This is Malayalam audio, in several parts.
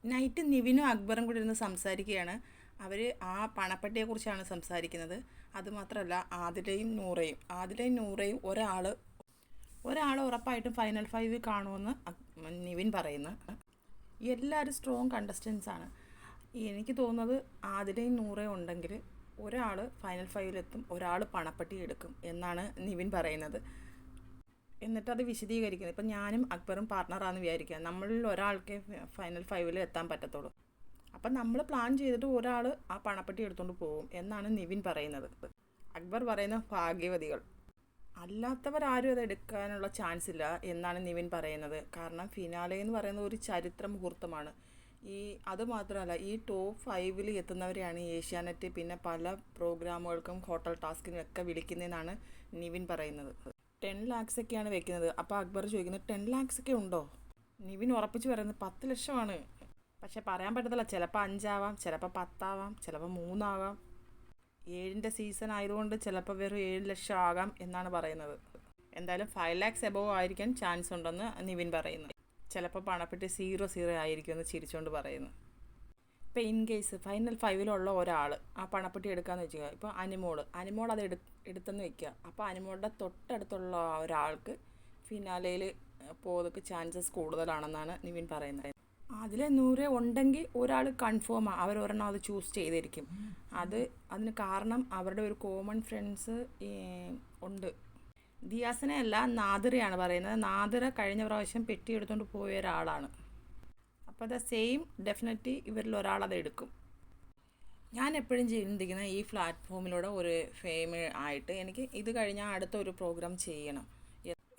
നൈറ്റ് നിവിനും അക്ബറും കൂടി ഇരുന്ന് സംസാരിക്കുകയാണ്. അവർ ആ പണപ്പെട്ടിയെക്കുറിച്ചാണ് സംസാരിക്കുന്നത്. അതുമാത്രമല്ല ആദിലയും നൂറയും ഒരാൾ ഉറപ്പായിട്ടും ഫൈനൽ 5 കാണുമെന്ന് നിവിൻ പറയുന്നു. എല്ലാവരും സ്ട്രോങ് കണ്ടസ്റ്റൻസ് ആണ്. എനിക്ക് തോന്നുന്നത് ആദിലയും നൂറയും ഉണ്ടെങ്കിൽ ഒരാൾ ഫൈനൽ 5-ലെത്തും, ഒരാൾ പണപ്പെട്ടി എടുക്കും എന്നാണ് നിവിൻ പറയുന്നത്. എന്നിട്ടത് വിശദീകരിക്കുന്നത്, ഇപ്പം ഞാനും അക്ബറും പാർട്ട്ണറാണെന്ന് വിചാരിക്കുക, നമ്മളിൽ ഒരാൾക്കേ ഫൈനൽ 5-ൽ എത്താൻ പറ്റത്തുള്ളൂ. അപ്പം നമ്മൾ പ്ലാൻ ചെയ്തിട്ട് ഒരാൾ ആ പണപ്പെട്ടി എടുത്തുകൊണ്ട് പോകും എന്നാണ് നിവിൻ പറയുന്നത്. അക്ബർ പറയുന്ന ഭാഗ്യവതികൾ, അല്ലാത്തവരാരും അത് എടുക്കാനുള്ള ചാൻസ് ഇല്ല എന്നാണ് നിവിൻ പറയുന്നത്. കാരണം ഫിനാലെ എന്ന് പറയുന്നത് ഒരു ചരിത്ര മുഹൂർത്തമാണ്. അതുമാത്രമല്ല, ഈ ടോപ്പ് 5-ൽ എത്തുന്നവരെയാണ് ഏഷ്യാനെറ്റ് പിന്നെ പല പ്രോഗ്രാമുകൾക്കും ഹോട്ടൽ ടാസ്കിനും ഒക്കെ വിളിക്കുന്നതെന്നാണ് നിവിൻ പറയുന്നത്. 10 lakhs ഒക്കെയാണ് വെക്കുന്നത്. അപ്പോൾ അക്ബർ ചോദിക്കുന്നത് 10 lakhs ഒക്കെ ഉണ്ടോ? നിവിൻ ഉറപ്പിച്ച് പറയുന്നത് 10 ലക്ഷമാണ്. പക്ഷെ പറയാൻ പറ്റത്തില്ല, ചിലപ്പോൾ 5 ആവാം, ചിലപ്പോൾ 10 ആവാം, ചിലപ്പോൾ 3 ആകാം. 7ൻ്റെ സീസൺ ആയതുകൊണ്ട് ചിലപ്പോൾ വെറും 7 ലക്ഷം ആകാം എന്നാണ് പറയുന്നത്. എന്തായാലും 5 lakhs എബോവ് ആയിരിക്കാൻ ചാൻസ് ഉണ്ടെന്ന് നിവിൻ പറയുന്നു. ചിലപ്പോൾ പണപ്പെട്ടി 0 ആയിരിക്കും എന്ന് ചിരിച്ചുകൊണ്ട് പറയുന്നു. ഇപ്പോൾ ഇൻ കേസ് ഫൈനൽ 5-ലുള്ള ഒരാൾ ആ പണപ്പെട്ടി എടുക്കാമെന്ന് വെക്കുക. ഇപ്പോൾ അനിമോൾ അത് എടുത്തെന്ന് വെക്കുക. അപ്പോൾ അനിമോളുടെ തൊട്ടടുത്തുള്ള ഒരാൾക്ക് ഫിനാലയിൽ പോകാൻ ചാൻസസ് കൂടുതലാണെന്നാണ് നിവിൻ പറയുന്നത്. അതിൽ 100 ഉണ്ടെങ്കിൽ ഒരാൾ കൺഫേമാണ്, അവരൊരെണ്ണം അത് ചൂസ് ചെയ്തിരിക്കും. അതിന് കാരണം അവരുടെ ഒരു കോമൺ ഫ്രണ്ട്സ് ഉണ്ട്. ദിയാസിനെ അല്ല, നാദിറയാണ് പറയുന്നത്. നാദിറ കഴിഞ്ഞ പ്രാവശ്യം പെട്ടി എടുത്തുകൊണ്ട് പോയ ഒരാളാണ്. അപ്പോൾ സെയിം ഡെഫിനറ്റ്ലി ഇവരിൽ ഒരാളത് എടുക്കും. ഞാൻ എപ്പോഴും ചിന്തിക്കുന്ന, ഈ പ്ലാറ്റ്ഫോമിലൂടെ ഒരു ഫെയിം ആയിട്ട് എനിക്ക് ഇത് കഴിഞ്ഞാൽ അടുത്ത ഒരു പ്രോഗ്രാം ചെയ്യണം.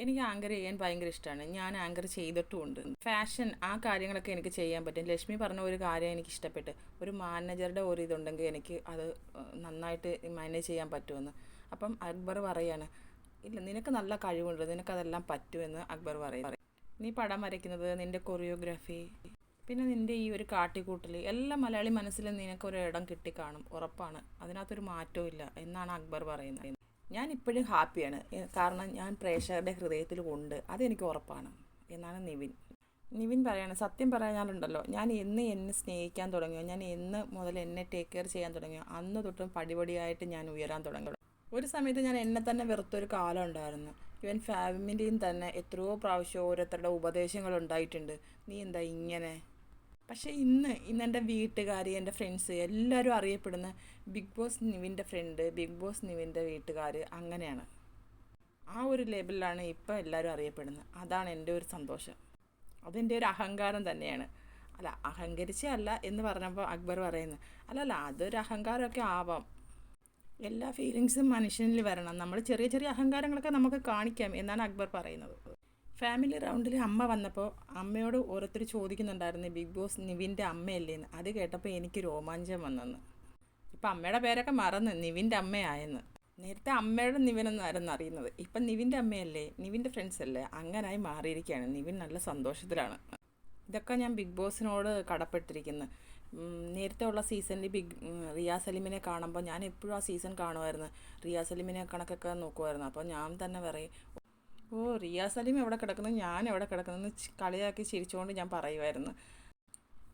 എനിക്ക് ആങ്കർ ചെയ്യാൻ ഭയങ്കര ഇഷ്ടമാണ്. ഞാൻ ആങ്കർ ചെയ്തിട്ടുമുണ്ട്. ഫാഷൻ ആ കാര്യങ്ങളൊക്കെ എനിക്ക് ചെയ്യാൻ പറ്റും. ലക്ഷ്മി പറഞ്ഞ ഒരു കാര്യം എനിക്ക് ഇഷ്ടപ്പെട്ട്, ഒരു മാനേജറുടെ ഒരു ഇതുണ്ടെങ്കിൽ എനിക്ക് അത് നന്നായിട്ട് മാനേജ് ചെയ്യാൻ പറ്റുമെന്ന്. അപ്പം അക്ബർ പറയാണ്, ഇല്ല, നിനക്ക് നല്ല കഴിവുണ്ട്, നിനക്കതെല്ലാം പറ്റുമെന്ന് അക്ബർ പറയും. നീ പടം വരയ്ക്കുന്നത്, നിൻ്റെ കൊറിയോഗ്രാഫി, പിന്നെ നിൻ്റെ ഈ ഒരു കാട്ടിക്കൂട്ടൽ, എല്ലാം മലയാളി മനസ്സിൽ നിനക്കൊരു ഇടം കിട്ടിക്കാണും, ഉറപ്പാണ്, അതിനകത്തൊരു മാറ്റവും ഇല്ല എന്നാണ് അക്ബർ പറയുന്നത്. ഞാൻ ഇപ്പോഴും ഹാപ്പിയാണ്, കാരണം ഞാൻ പ്രേക്ഷകരുടെ ഹൃദയത്തിൽ ഉണ്ട്, അതെനിക്ക് ഉറപ്പാണ് എന്നാണ് നിവിൻ പറയാണ്. സത്യം പറയാനുണ്ടല്ലോ, ഞാൻ എന്നെ സ്നേഹിക്കാൻ തുടങ്ങിയോ, ഞാൻ എന്ന് മുതൽ എന്നെ ടേക്ക് കെയർ ചെയ്യാൻ തുടങ്ങിയോ, അന്ന് തൊട്ടും പടിപടിയായിട്ട് ഞാൻ ഉയരാൻ തുടങ്ങി. ഒരു സമയത്ത് ഞാൻ എന്നെ തന്നെ വെറുത്തൊരു കാലം ഉണ്ടായിരുന്നു. ഇവൻ ഫാമിലിയും തന്നെ എത്രയോ പ്രാവശ്യം ഓരോരുത്തരുടെ ഉപദേശങ്ങൾ ഉണ്ടായിട്ടുണ്ട്, നീ എന്താ ഇങ്ങനെ. പക്ഷേ ഇന്നെൻ്റെ വീട്ടുകാർ, എൻ്റെ ഫ്രണ്ട്സ് എല്ലാവരും അറിയപ്പെടുന്ന ബിഗ് ബോസ് നിവിൻ്റെ ഫ്രണ്ട്, ബിഗ് ബോസ് നിവിൻ്റെ വീട്ടുകാർ, അങ്ങനെയാണ്. ആ ഒരു ലേബലിലാണ് ഇപ്പോൾ എല്ലാവരും അറിയപ്പെടുന്നത്. അതാണ് എൻ്റെ ഒരു സന്തോഷം, അതെൻ്റെ ഒരു അഹങ്കാരം തന്നെയാണ്. അല്ല, അഹങ്കരിച്ചല്ല എന്ന് പറഞ്ഞപ്പോൾ അക്ബർ പറയുന്നത്, അല്ലല്ല, അതൊരു അഹങ്കാരമൊക്കെ ആവാം. എല്ലാ ഫീലിങ്സും മനുഷ്യനിൽ വരണം. നമ്മൾ ചെറിയ ചെറിയ അഹങ്കാരങ്ങളൊക്കെ നമുക്ക് കാണിക്കാം എന്നാണ് അക്ബർ പറയുന്നത്. ഫാമിലി റൗണ്ടിൽ അമ്മ വന്നപ്പോൾ അമ്മയോട് ഓരോരുത്തർ ചോദിക്കുന്നുണ്ടായിരുന്നു, ബിഗ് ബോസ് നിവിൻ്റെ അമ്മയല്ലേന്ന്. അത് കേട്ടപ്പോൾ എനിക്ക് രോമാഞ്ചം വന്നെന്ന്. ഇപ്പം അമ്മയുടെ പേരൊക്കെ മറന്ന് നിവിൻ്റെ അമ്മയായെന്ന്. നേരത്തെ അമ്മയുടെ നിവിനെന്നായിരുന്നു അറിയുന്നത്, ഇപ്പം നിവിൻ്റെ അമ്മയല്ലേ, നിവിൻ്റെ ഫ്രണ്ട്സ് അല്ലേ, അങ്ങനായി മാറിയിരിക്കുകയാണ്. നിവിൻ നല്ല സന്തോഷത്തിലാണ്. ഇതൊക്കെ ഞാൻ ബിഗ് ബോസിനോട് കടപ്പെട്ടിരിക്കുന്നു. നേരത്തെ ഉള്ള സീസണിൽ റിയ സലീമിനെ കാണുമ്പോൾ ഞാൻ എപ്പോഴും ആ സീസൺ കാണുമായിരുന്നു. റിയ സലീമിനെ കണക്കൊക്കെ നോക്കുമായിരുന്നു. അപ്പോൾ ഞാൻ തന്നെ പറയും, ഓ, റിയ സലീം എവിടെ കിടക്കുന്നു, ഞാൻ എവിടെ കിടക്കുന്നു കളിയാക്കി ചിരിച്ചുകൊണ്ട് ഞാൻ പറയുമായിരുന്നു.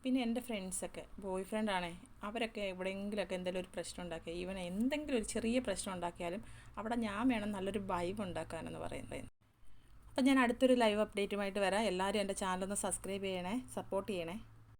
പിന്നെ എൻ്റെ ഫ്രണ്ട്സൊക്കെ ബോയ് ഫ്രണ്ടാണേ, അവരൊക്കെ എവിടെയെങ്കിലുമൊക്കെ എന്തെങ്കിലും ഒരു പ്രശ്നം ഉണ്ടാക്കിയാൽ, ഈവൻ എന്തെങ്കിലും ഒരു ചെറിയ പ്രശ്നം ഉണ്ടാക്കിയാലും അവിടെ ഞാൻ വേണം നല്ലൊരു വൈബ് ഉണ്ടാക്കാനെന്ന് പറയുന്നത്. അപ്പോൾ ഞാൻ അടുത്തൊരു ലൈവ് അപ്ഡേറ്റുമായിട്ട് വരാം. എല്ലാവരും എൻ്റെ ചാനലൊന്ന് സബ്സ്ക്രൈബ് ചെയ്യണേ, സപ്പോർട്ട് ചെയ്യണേ.